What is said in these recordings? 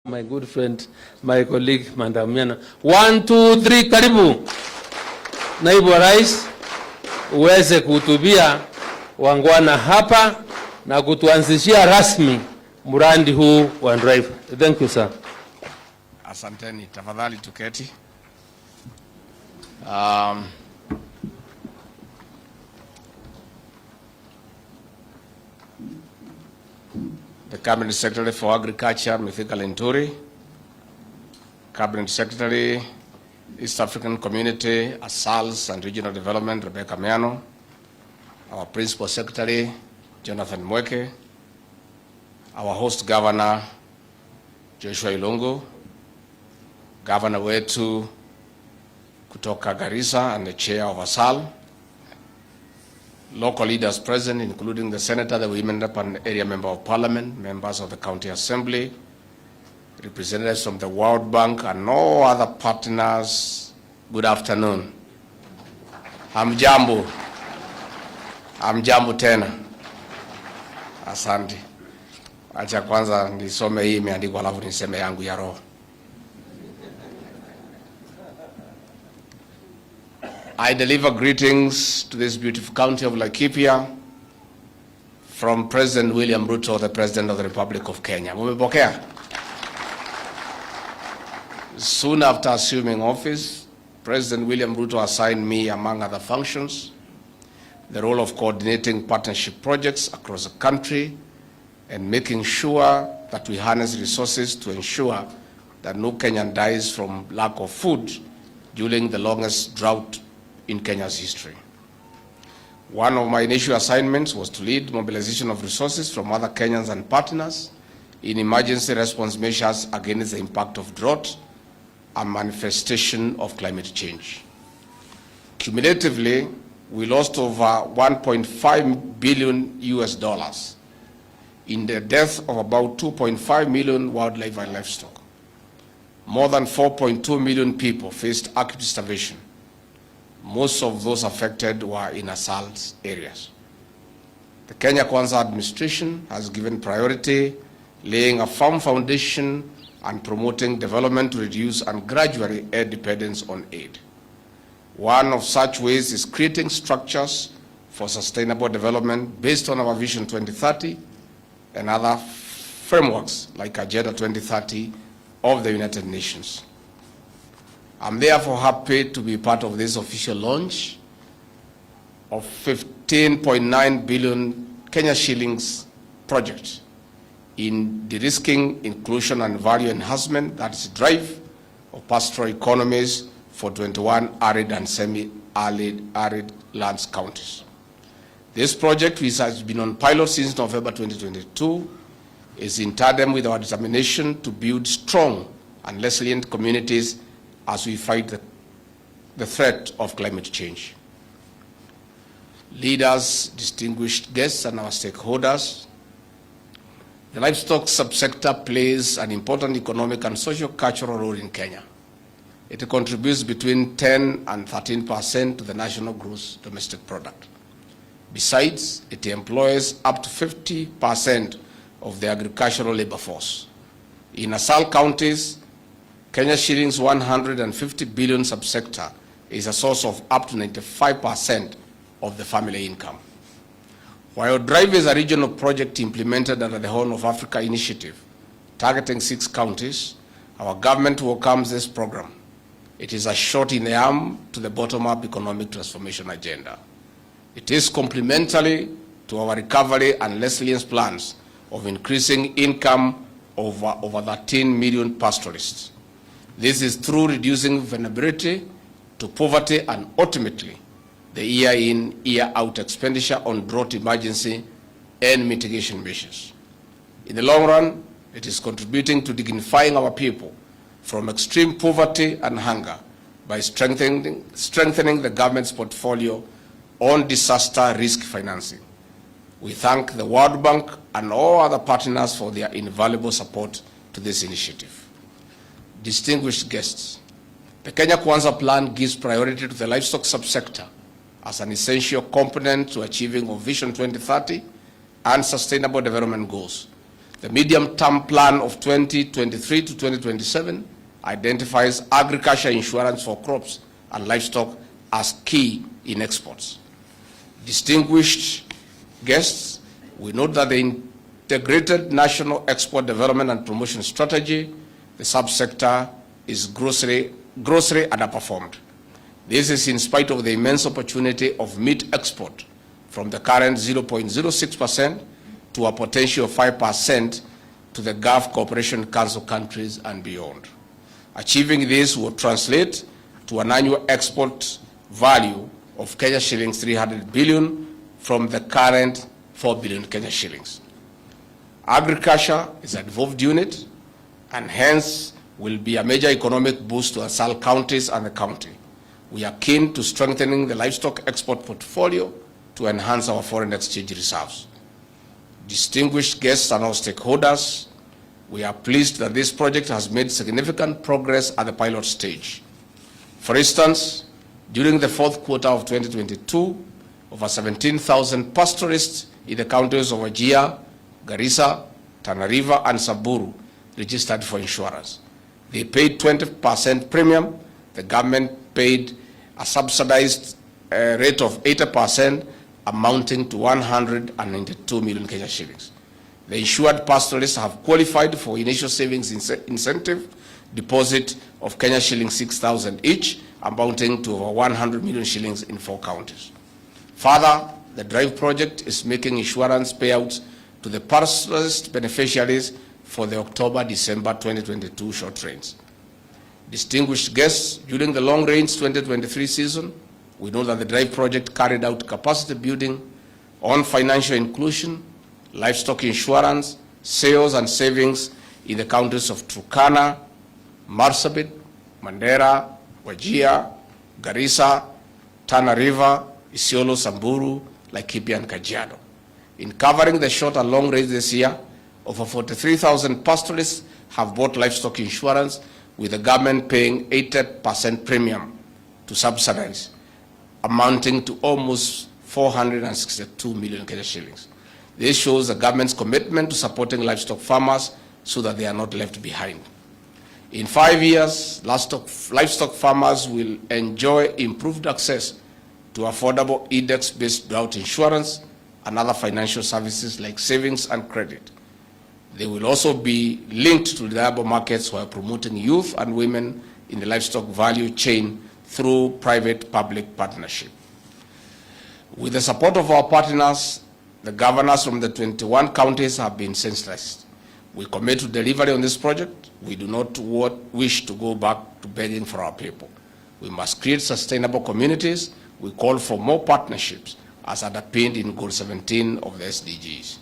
My good friend, my colleague Mandamiana. 1, 2, 3, karibu. Naibu wa Rais, uweze kuhutubia wangwana hapa na kutuanzishia rasmi mradi huu wa drive. Thank you, sir. Asanteni, tafadhali tuketi. The Cabinet Secretary for Agriculture, Mithika Linturi, Cabinet Secretary, East African Community, ASALS and Regional Development, Rebecca Miano, our Principal Secretary, Jonathan Mweke, our host Governor, Joshua Ilungu, Governor wetu kutoka Garissa and the Chair of ASAL, local leaders present, including the Senator, the Women Rep and Area Member of Parliament, members of the County Assembly, representatives from the World Bank, and all other partners. Good afternoon. Hamjambo. Hamjambo tena. Asante. Acha kwanza nisome hii imeandikwa alafu niseme yangu ya roho. I deliver greetings to this beautiful county of Laikipia from President William Ruto, the President of the Republic of Kenya. Mumepokea? Soon after assuming office, President William Ruto assigned me, among other functions, the role of coordinating partnership projects across the country and making sure that we harness resources to ensure that no Kenyan dies from lack of food during the longest drought in Kenya's history. One of my initial assignments was to lead mobilization of resources from other Kenyans and partners in emergency response measures against the impact of drought and manifestation of climate change. Cumulatively, we lost over $1.5 billion in the death of about 2.5 million wildlife and livestock. More than 4.2 million people faced acute starvation. Most of those affected were in ASAL's areas. The Kenya Kwanza administration has given priority, laying a firm foundation and promoting development to reduce and gradually aid dependence on aid. One of such ways is creating structures for sustainable development based on our Vision 2030 and other frameworks like Agenda 2030 of the United Nations. I'm therefore happy to be part of this official launch of 15.9 billion Kenya shillings project in de-risking, inclusion and value enhancement, that's drive of pastoral economies for 21 arid and semi-arid lands counties. This project, which has been on pilot since November 2022, is in tandem with our determination to build strong and resilient communities as we fight the threat of climate change. Leaders, distinguished guests, and our stakeholders, the livestock subsector plays an important economic and socio-cultural role in Kenya. It contributes between 10 and 13% to the national gross domestic product. Besides, it employs up to 50% of the agricultural labor force. In ASAL counties, Kenya shillings 150 billion subsector is a source of up to 95% of the family income. While DRIVE is a regional project implemented under the Horn of Africa initiative, targeting 6 counties, our government welcomes this program. It is a shot in the arm to the bottom-up economic transformation agenda. It is complementary to our recovery and resilience plans of increasing income of over 13 million pastoralists. This is through reducing vulnerability to poverty and ultimately the year-in, year-out expenditure on drought emergency and mitigation measures. In the long run, it is contributing to dignifying our people from extreme poverty and hunger by strengthening the government's portfolio on disaster risk financing. We thank the World Bank and all other partners for their invaluable support to this initiative. Distinguished guests, the Kenya Kwanza plan gives priority to the livestock subsector as an essential component to achieving of Vision 2030 and Sustainable Development Goals The medium-term plan of 2023 to 2027 identifies agriculture insurance for crops and livestock as key in exports. Distinguished guests, we note that the integrated national export development and promotion strategy, the subsector is grossly underperformed. This is in spite of the immense opportunity of meat export from the current 0.06% to a potential of 5% to the Gulf Cooperation Council countries and beyond. Achieving this will translate to an annual export value of Kenya shillings 300 billion from the current 4 billion Kenya shillings. Agriculture is a devolved unit and hence will be a major economic boost to ASAL counties and the county. We are keen to strengthening the livestock export portfolio to enhance our foreign exchange reserves. Distinguished guests and all stakeholders, we are pleased that this project has made significant progress at the pilot stage. For instance, during the fourth quarter of 2022, over 17,000 pastoralists in the counties of Wajir, Garissa, Tana River, and Samburu registered for insurance. They paid 20% premium. The government paid a subsidized rate of 80%, amounting to 192 million Kenya shillings. The insured pastoralists have qualified for initial savings incentive deposit of Kenya shillings 6,000 each, amounting to over 100 million shillings in 4 counties. Further, the DRIVE project is making insurance payouts to the pastoralist beneficiaries for the October-December 2022 short trains. Distinguished guests, during the long-range 2023 season, we know that the DRIVE project carried out capacity building on financial inclusion, livestock insurance, sales and savings in the counties of Turkana, Marsabit, Mandera, Wajir, Garissa, Tana River, Isiolo, Samburu, Laikipia, and Kajiado. In covering the short and long range this year, over 43,000 pastoralists have bought livestock insurance, with the government paying 80% premium to subsidize, amounting to almost 462 million Kenya shillings. This shows the government's commitment to supporting livestock farmers so that they are not left behind. In 5 years, livestock farmers will enjoy improved access to affordable index-based drought insurance and other financial services like savings and credit. They will also be linked to reliable markets while promoting youth and women in the livestock value chain through private-public partnership. With the support of our partners, the governors from the 21 counties have been sensitized. We commit to delivery on this project. We do not wish to go back to begging for our people. We must create sustainable communities. We call for more partnerships as underpinned in Goal 17 of the SDGs.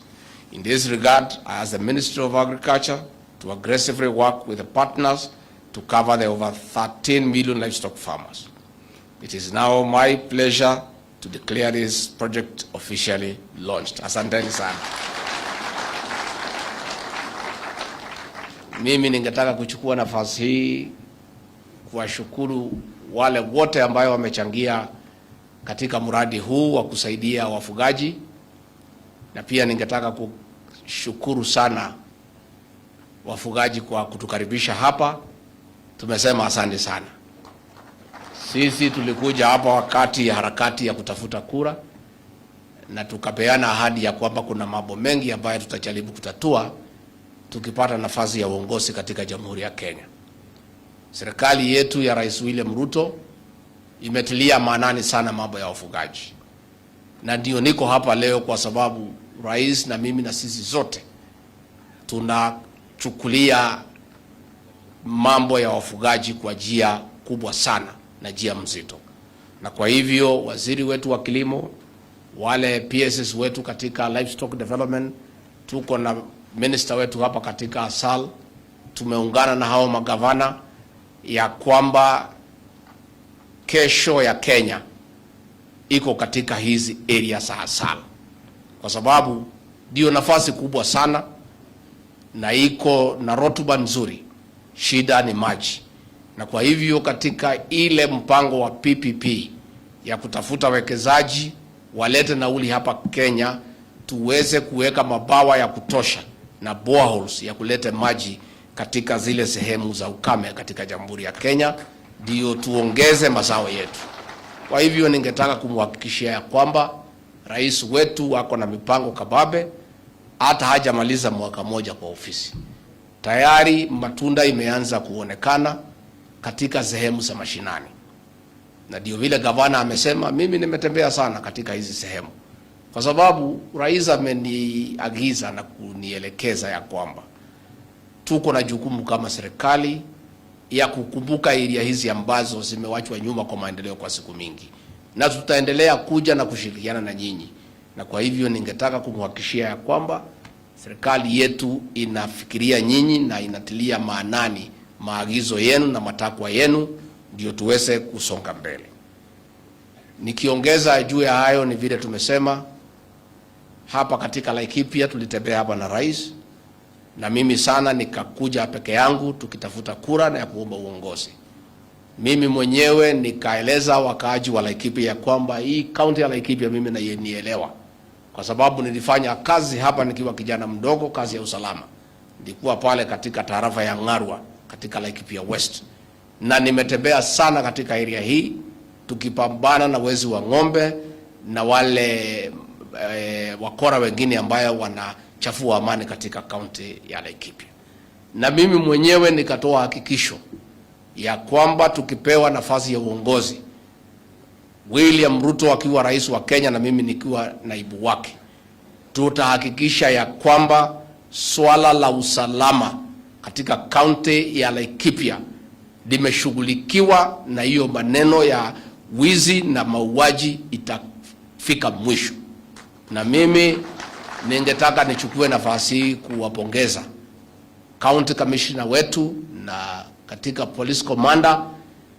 In this regard, I ask the Ministry of Agriculture to aggressively work with the partners to cover the over 13 million livestock farmers. It is now my pleasure to declare this project officially launched. Asanteni sana. Mimi ningetaka kuchukua nafasi hii kuwashukuru wale wote ambao wamechangia katika mradi huu wa kusaidia wafugaji, na pia ningetaka kushukuru sana wafugaji kwa kutukaribisha hapa. Tumesema asante sana. Sisi tulikuja hapa wakati ya harakati ya kutafuta kura, na tukapeana ahadi ya kwamba kuna mambo mengi ambayo tutajaribu kutatua tukipata nafasi ya uongozi katika Jamhuri ya Kenya. Serikali yetu ya Rais William Ruto imetilia maanani sana mambo ya wafugaji. Na ndio niko hapa leo kwa sababu rais na mimi na sisi zote tunachukulia mambo ya wafugaji kwa njia kubwa sana na njia mzito. Na kwa hivyo waziri wetu wa kilimo, wale PSS wetu katika livestock development, tuko na minister wetu hapa katika ASAL, tumeungana na hao magavana ya kwamba kesho ya Kenya iko katika hizi area za ASAL, kwa sababu ndio nafasi kubwa sana na iko na rotuba nzuri. Shida ni maji. Na kwa hivyo katika ile mpango wa PPP ya kutafuta wekezaji walete nauli hapa Kenya, tuweze kuweka mabawa ya kutosha na boreholes ya kuleta maji katika zile sehemu za ukame katika Jamhuri ya Kenya, ndio tuongeze mazao yetu. Kwa hivyo ningetaka kumhakikishia ya kwamba rais wetu wako na mipango kababe, hata hajamaliza mwaka moja kwa ofisi. Tayari matunda imeanza kuonekana katika sehemu za mashinani. Na ndio vile gavana amesema, mimi nimetembea sana katika hizi sehemu, kwa sababu rais ameniagiza na kunielekeza ya kwamba tuko na jukumu kama serikali ya kukumbuka area hizi ambazo zimewachwa nyuma kwa maendeleo kwa siku mingi, na tutaendelea kuja na kushirikiana na nyinyi. Na kwa hivyo ningetaka kumhakikishia ya kwamba serikali yetu inafikiria nyinyi na inatilia maanani maagizo yenu na matakwa yenu, ndio tuweze kusonga mbele. Nikiongeza juu ya hayo, ni vile tumesema hapa katika Laikipia, tulitembea hapa na rais, na mimi sana nikakuja peke yangu tukitafuta kura na ya kuomba uongozi. Mimi mwenyewe nikaeleza wakaaji wa Laikipia ya kwamba hii kaunti ya Laikipia mimi nielewa, kwa sababu nilifanya kazi hapa nikiwa kijana mdogo, kazi ya usalama. Nilikuwa pale katika tarafa ya Ngarwa katika Laikipia West, na nimetembea sana katika area hii tukipambana na wezi wa ng'ombe na wale wakora wengine ambayo wanachafua amani katika kaunti ya Laikipia. Na mimi mwenyewe nikatoa hakikisho ya kwamba tukipewa nafasi ya uongozi, William Ruto akiwa rais wa Kenya na mimi nikiwa naibu wake, tutahakikisha ya kwamba swala la usalama katika kaunti ya Laikipia limeshughulikiwa, na hiyo maneno ya wizi na mauaji itafika mwisho. Na mimi ningetaka nichukue nafasi hii kuwapongeza county commissioner wetu na katika police commander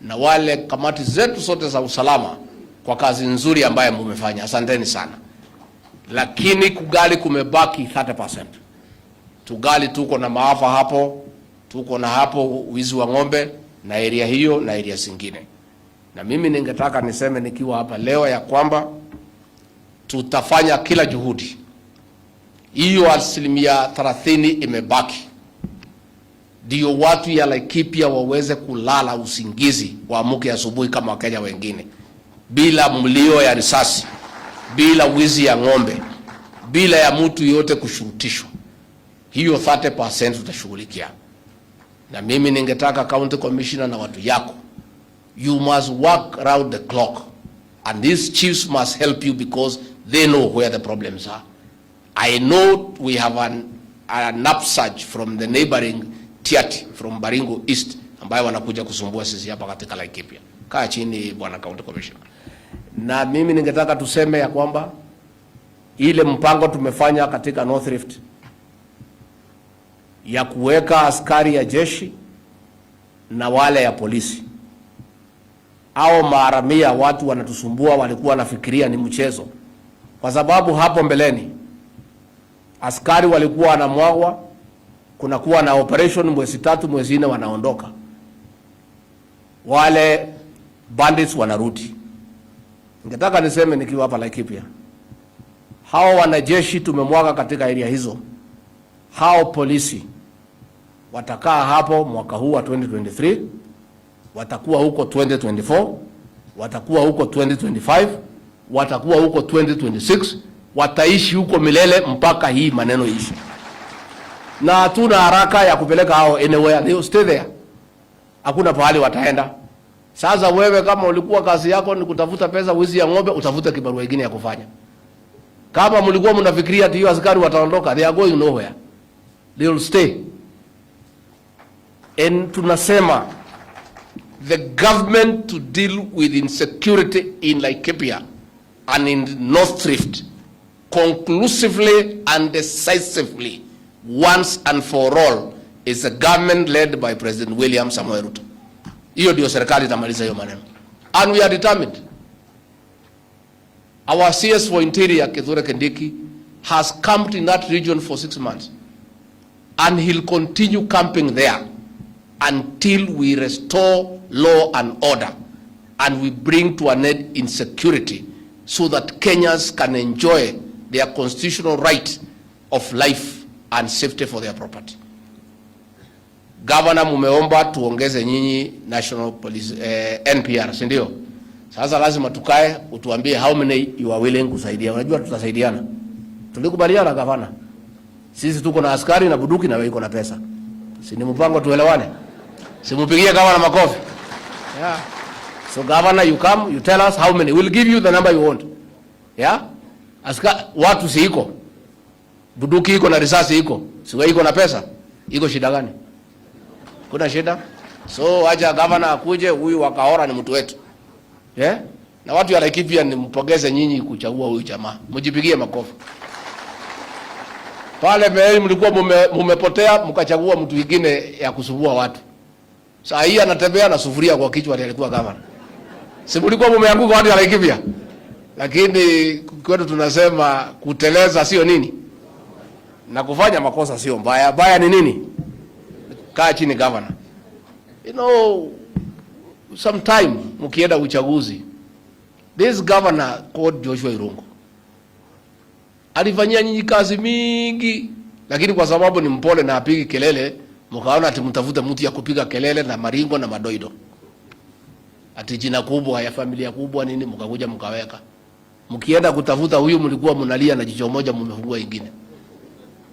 na wale kamati zetu zote za usalama kwa kazi nzuri ambayo mmefanya. Asanteni sana. Lakini kugali kumebaki 30%. Tugali tuko na maafa hapo, tuko na hapo wizi wa ng'ombe na area hiyo na area zingine. Na mimi ningetaka niseme nikiwa hapa leo ya kwamba tutafanya kila juhudi. Hiyo 30% imebaki, ndio watu ya Laikipia waweze kulala usingizi, waamuke asubuhi kama Wakenya wengine, bila mlio ya risasi, bila wizi ya ng'ombe, bila ya mtu yote kushurutishwa. Hiyo 30% tutashughulikia. Na mimi ningetaka county commissioner na watu yako, you must work around the clock, and these chiefs must help you because they know where the problems are. I know we have an upsurge from the neighboring Tiati, from Baringo East, ambayo wanakuja kusumbua sisi hapa katika Laikipia. Kaa chini bwana county commissioner. Na mimi ningetaka tuseme ya kwamba ile mpango tumefanya katika North Rift ya kuweka askari ya jeshi na wale ya polisi, au maharamia watu wanatusumbua walikuwa nafikiria ni mchezo, kwa sababu hapo mbeleni askari walikuwa wanamwagwa, kunakuwa na operation mwezi 3 mwezi 4 wanaondoka, wale bandits wanarudi. Ningetaka niseme nikiwa hapa Laikipia, hao wanajeshi tumemwaga katika area hizo, hao polisi watakaa hapo mwaka huu wa 2023, watakuwa huko 2024, watakuwa huko 2025, watakuwa huko 2026, wataishi huko milele mpaka hii maneno ishi. Na hatuna haraka ya kupeleka hao anywhere, they will stay there. Hakuna pahali wataenda. Sasa wewe kama ulikuwa kazi yako ni kutafuta pesa, wizi ya ng'ombe, utafuta kibarua kingine ya kufanya. Kama mlikuwa mnafikiria ati hiyo askari wataondoka, they are going nowhere. They will stay. And tunasema the government to deal with insecurity in Laikipia and in North Rift conclusively and decisively once and for all is a government led by President William Samoei Ruto. Hiyo ndio serikali itamaliza hiyo maneno. And we are determined. Our CS for Interior, Kithure Kindiki, has camped in that region for 6 months. And he'll continue camping there until we restore law and order and we bring to an end insecurity so that Kenyans can enjoy their constitutional right of life and safety for their property. Governor, mumeomba tuongeze nyinyi National Police NPR, si ndio? Sasa lazima tukae utuambie how many you are willing kusaidia. Unajua tutasaidiana. Tulikubaliana gavana. Sisi tuko na askari na buduki na wewe uko na pesa. Si ni mpango tuelewane? Simupigie gavana makofi. Yeah. So governor, you come, you tell us how many. We'll give you the number you want. Yeah? Watu si iko. Buduki iko na risasi iko. Si wewe iko na pesa. Iko shida gani? Kuna shida? So acha governor akuje, huyu wakaora ni mtu wetu. Yeah? Na watu ya Laikipia nimpongeze nyinyi kuchagua huyu jamaa. Mjipigie makofi. Pale mbele mlikuwa mumepotea mkachagua mtu mwingine ya kusumbua watu. Sasa hii anatembea na sufuria kwa kichwa alikuwa governor. Si mlikuwa mumeanguka watu ya Laikipia. Lakini kwetu tunasema kuteleza sio nini? Na kufanya makosa sio mbaya. Baya ni nini? Kaa chini governor. You know, sometime mkienda uchaguzi, this governor called Joshua Irungu alifanyia nyinyi kazi mingi, lakini kwa sababu ni mpole na apigi kelele, mkaona ati mtafuta mtu ya kupiga kelele na maringo na madoido. Ati jina kubwa ya familia kubwa nini mkakuja mkaweka. Mkienda kutafuta huyu mlikuwa mnalia na jicho moja mmefungua ingine.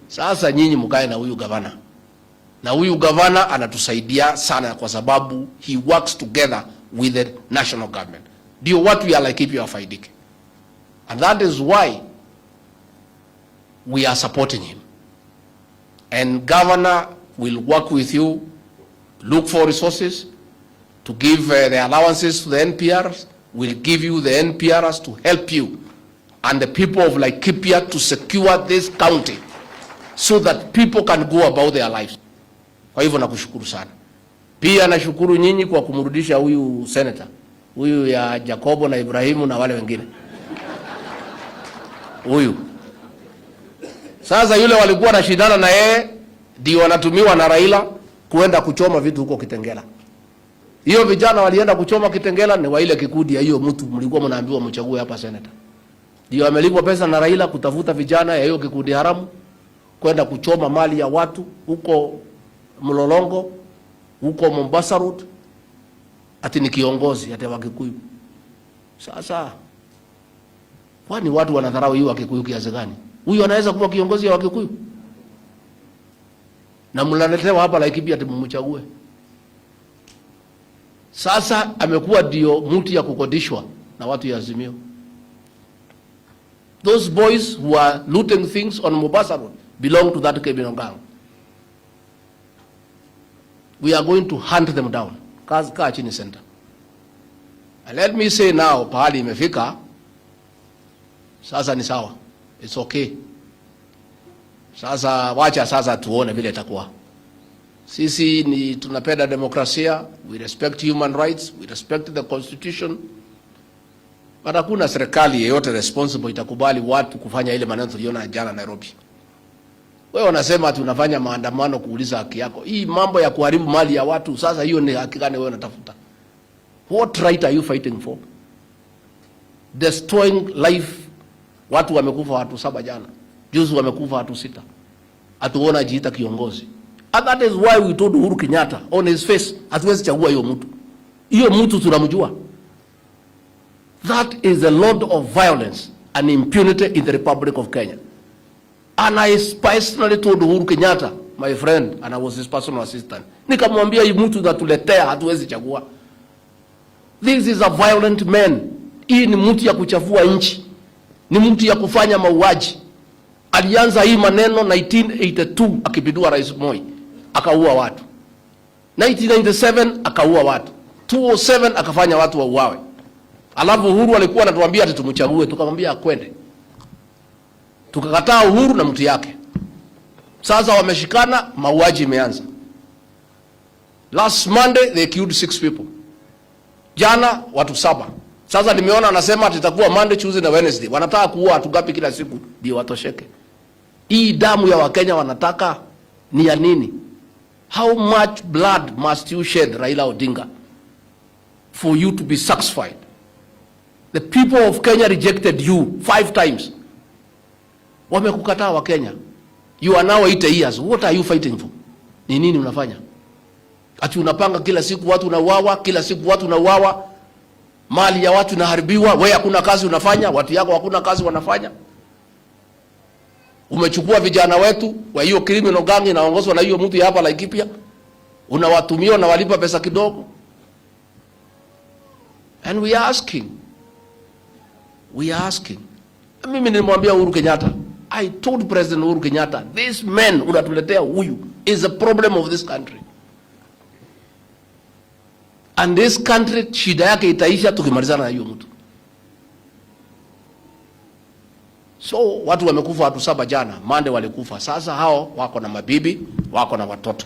Sasa nyinyi mkae na huyu governor. Na huyu governor anatusaidia sana kwa sababu he works together with the national government. Ndio watu ya Laikipia wafaidike. And that is why we are supporting him. And governor will work with you, look for resources to give the allowances to the NPRs, will give you the NPRs to help you and the people of Laikipia to secure this county so that people can go about their lives. Kwa hivyo nakushukuru sana. Pia nashukuru nyinyi kwa kumrudisha huyu senator. Huyu ya Jacobo na Ibrahimu na wale wengine. Huyu. Sasa yule walikuwa na shidana na yeye ndio wanatumiwa na Raila kuenda kuchoma vitu huko Kitengela. Hiyo vijana walienda kuchoma Kitengela ni wa ile kikundi ya hiyo mtu mlikuwa mnaambiwa mchague hapa senator. Ndio amelipwa pesa na Raila kutafuta vijana ya hiyo kikundi haramu kwenda kuchoma mali ya watu huko Mlolongo, huko Mombasa Road. Ati ni kiongozi ati wa Kikuyu. Sasa kwani watu wanadharau hiyo wa Kikuyu kiasi gani? Huyu anaweza kuwa kiongozi wa Kikuyu? Na mlaletewa hapa Laikipia ati mumchague. Sasa amekuwa ndio mtu ya kukodishwa na watu ya Azimio. Those boys who are looting things on Mombasa Road belong to that criminal gang. We are going to hunt them down. Kaa chini center. And let me say now, pahali imefika, sasa ni sawa. It's okay. Sasa wacha sasa tuone vile itakuwa. Sisi ni tunapenda demokrasia, we respect human rights, we respect the constitution. But hakuna serikali yeyote responsible itakubali watu kufanya ile maneno tuliona jana Nairobi. Wewe unasema tunafanya maandamano kuuliza haki yako. Hii mambo ya kuharibu mali ya watu, sasa hiyo ni haki gani wewe unatafuta? What right are you fighting for? Destroying life. Watu wamekufa watu 7 jana. Juzi wamekufa watu 6. Atuona jiita kiongozi. And that is why we told Uhuru Kenyatta on his face, hatuwezi chagua hiyo mtu. Hiyo mtu tunamjua. That is a lot of violence and impunity in the Republic of Kenya. And I personally told Uhuru Kenyatta, my friend, and I was his personal assistant, nikamwambia hii mtu natuletea hatuwezi chagua. This is a violent man. Hii ni mtu ya kuchafua nchi. Ni mtu ya kufanya mauaji. Alianza hii maneno 1982 akipindua Rais Moi, akaua watu. 1997 akaua watu. 2007 akafanya watu wauawe. Alafu Uhuru alikuwa anatuambia ati tumchague, tukamwambia akwende. Tukakataa Uhuru na mtu yake. Sasa wameshikana, mauaji imeanza. Last Monday they killed 6 people. Jana watu 7. Sasa nimeona anasema atakuwa Monday, Tuesday na Wednesday. Wanataka kuua watu ngapi kila siku ndio watosheke? Hii damu ya Wakenya wanataka ni ya nini? How much blood must you shed, Raila Odinga, for you to be satisfied? The people of Kenya rejected you 5 times. Wamekukataa wa Kenya. You are now 80 years. What are you fighting for? Ni nini unafanya? Ati unapanga kila siku watu unauawa, kila siku watu unauawa, mali ya watu inaharibiwa, wewe hakuna kazi unafanya, watu yako hakuna kazi wanafanya. Umechukua vijana wetu wa hiyo criminal gang inaongozwa na hiyo mtu hapa Laikipia, unawatumia na walipa pesa kidogo. And we are asking. Mimi nilimwambia Uhuru Kenyatta, I told President Uhuru Kenyatta, this man unatuletea huyu is a problem of this country. And this country shida yake itaisha tukimalizana na hiyo mtu. So watu wamekufa watu 7 jana, Monday walikufa. Sasa hao wako na mabibi, wako na watoto.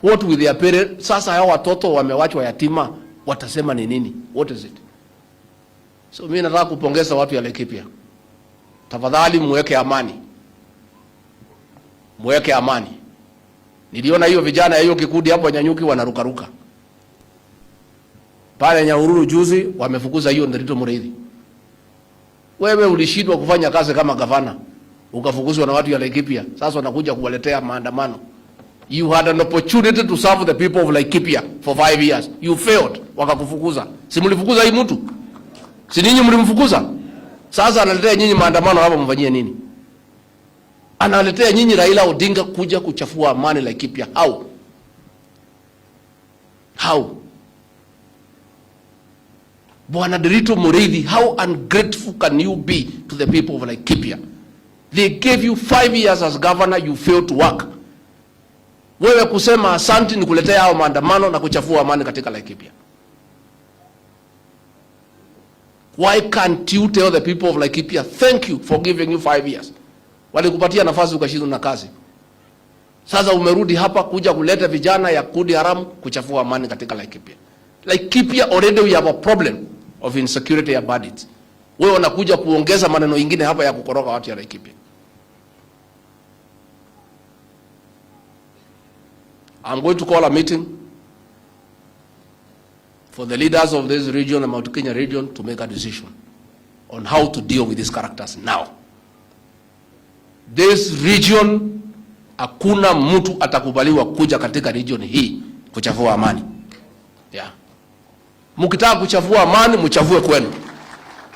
What with their parents? Sasa hao watoto wamewachwa yatima, watasema ni nini? What is it? So mimi nataka kupongeza watu ya Laikipia. Tafadhali muweke amani. Muweke amani. Niliona hiyo vijana hiyo kikundi hapo Nyanyuki wanarukaruka. Pale Nyahururu juzi wamefukuza hiyo Nderitu Mureithi. Wewe ulishindwa kufanya kazi kama gavana, ukafukuzwa na watu ya Laikipia. Sasa wanakuja kuwaletea maandamano. You had an opportunity to serve the people of Laikipia for 5 years. You failed, wakakufukuza. Si mlifukuza hii mtu? Si ninyi mlimfukuza? Sasa analetea nyinyi maandamano hapa mfanyie nini? Analetea nyinyi Raila Odinga kuja kuchafua amani Laikipia. How? Bwana Nderitu Mureithi, how ungrateful can you be to the people of Laikipia? They gave you 5 years as governor, you failed to work. Wewe kusema asante ni kuletea hao maandamano na kuchafua amani katika Laikipia. Why can't you tell the people of Laikipia, thank you for giving you 5 years? Walikupatia nafasi ukashindwa na kazi. Sasa umerudi hapa kuja kuleta vijana ya kundi haramu kuchafua amani katika Laikipia. Laikipia already we have a problem of insecurity ya bandits. Wewe unakuja kuongeza maneno mengine hapa ya kukoroga watu ya Laikipia. I'm going to call a meeting for the leaders of this region, the Mount Kenya region, to make a decision on how to deal with these characters now. This region, hakuna mtu atakubaliwa kuja katika region hii kuchafua amani. Yeah. Mkitaka kuchafua amani, mchafue kwenu.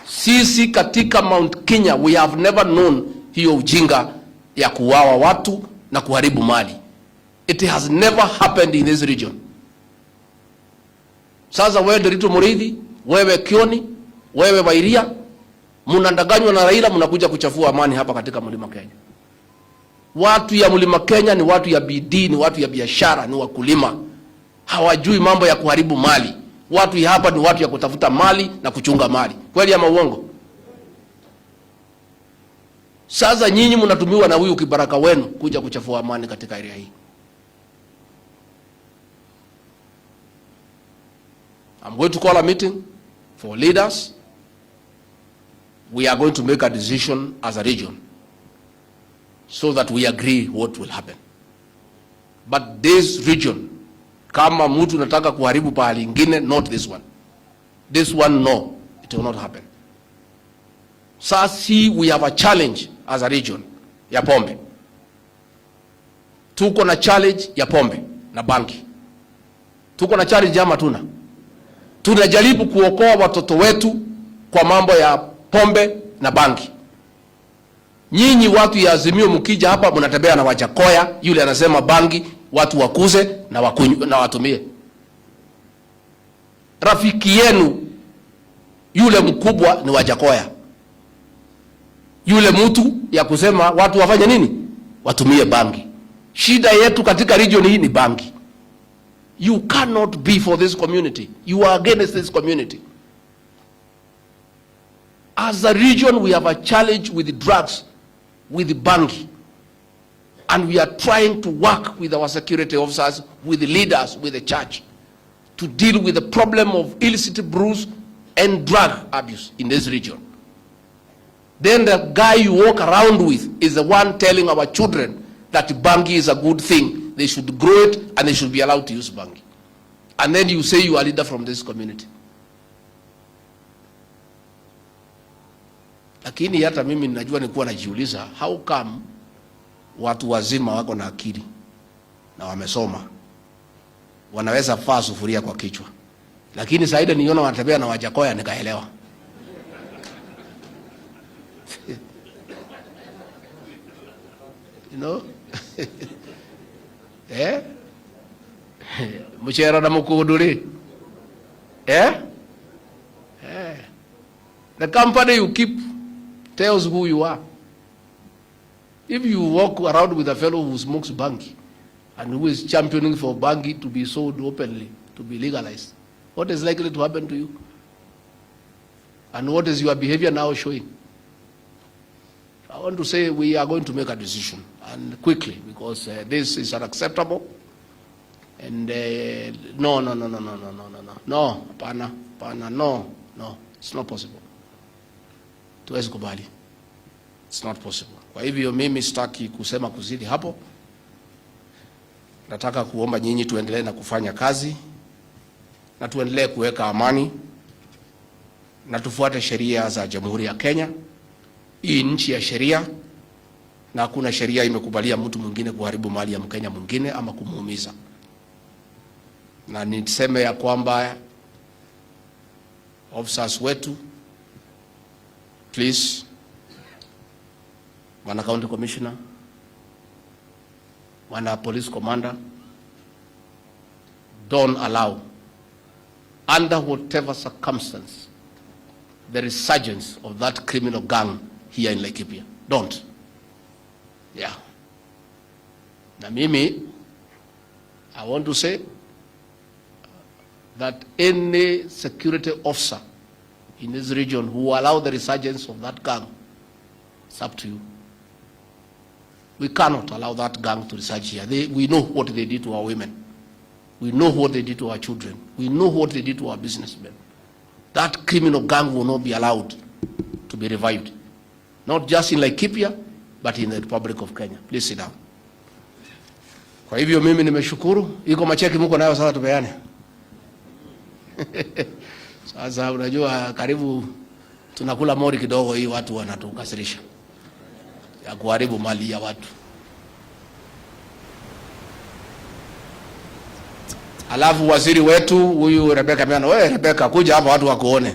Sisi katika Mount Kenya, we have never known hiyo ujinga ya kuwawa watu na kuharibu mali. It has never happened in this region. Sasa wewe Nderitu Mureithi, wewe Kioni, wewe Wairia, mnandanganywa na Raila, mnakuja kuchafua amani hapa katika Mlima Kenya. Watu ya Mlima Kenya ni watu ya bidii, ni watu ya biashara, ni wakulima. Hawajui mambo ya kuharibu mali. Watu ya hapa ni watu ya kutafuta mali na kuchunga mali. Kweli ama uongo? Sasa nyinyi mnatumiwa na huyu kibaraka wenu kuja kuchafua amani katika area hii. I'm going to call a meeting for leaders. We are going to make a decision as a region so that we agree what will happen. But this region, kama mtu nataka kuharibu pahali ingine, not this one. This one, no, it will not happen. Sasa we have a challenge as a region ya pombe. Tuko na challenge ya pombe na banki. Tuko na challenge ama tuna? Tunajaribu kuokoa watoto wetu kwa mambo ya pombe na banki. Nyinyi watu ya Azimio mkija hapa mnatembea na Wajakoya, yule anasema bangi watu wakuze na wakunywe na watumie. Rafiki yenu yule mkubwa ni Wajakoya. Yule mtu ya kusema watu wafanye nini? Watumie bangi. Shida yetu katika region hii ni bangi. You cannot be for this community. You are against this community. As a region, we have a challenge with the drugs, with the bangi. And we are trying to work with our security officers, with the leaders, with the church, to deal with the problem of illicit brews and drug abuse in this region. Then the guy you walk around with is the one telling our children that bangi is a good thing. They should grow it and they should be allowed to use bangi. And then you say you are a leader from this community. Lakini hata mimi ninajua nilikuwa najiuliza, how come watu wazima wako na akili na wamesoma, wanaweza faa sufuria kwa kichwa. Lakini Saida niona wanatembea na Wajakoya nikaelewa. You know? Mchera na mukuduri. The company you keep tells who you are. If you walk around with a fellow who smokes bangi and who is championing for bangi to be sold openly, to be legalized, what is likely to happen to you? And what is your behavior now showing? I want to say we are going to make a decision, and quickly, because this is unacceptable. And no, it's not possible. Tuwezi kubali. It's not possible. Kwa hivyo mimi sitaki kusema kuzidi hapo. Nataka kuomba nyinyi tuendelee na kufanya kazi na tuendelee kuweka amani na tufuate sheria za Jamhuri ya Kenya. Hii nchi ya sheria, na hakuna sheria imekubalia mtu mwingine kuharibu mali ya Mkenya mwingine ama kumuumiza. Na niseme ya kwamba officers wetu, please, wana county commissioner, wana police commander, don't allow, under whatever circumstance, the resurgence of that criminal gang here in Laikipia. Don't. Yeah. Na mimi, I want to say that any security officer in this region who allow the resurgence of that gang, it's up to you. We cannot allow that gang to resurge here. We know what they did to our women. We know what they did to our children. We know what they did to our businessmen. That criminal gang will not be allowed to be revived. Not just in Laikipia, but in the Republic of Kenya. Please sit down. Kwa hivyo mimi nimeshukuru. Iko macheki mko nayo sasa tupeane. Sasa unajua karibu tunakula mori kidogo, hii watu wanatukasirisha ya kuharibu mali ya watu. Alafu waziri wetu huyu Rebecca Miano, wewe Rebecca kuja hapa watu wakuone.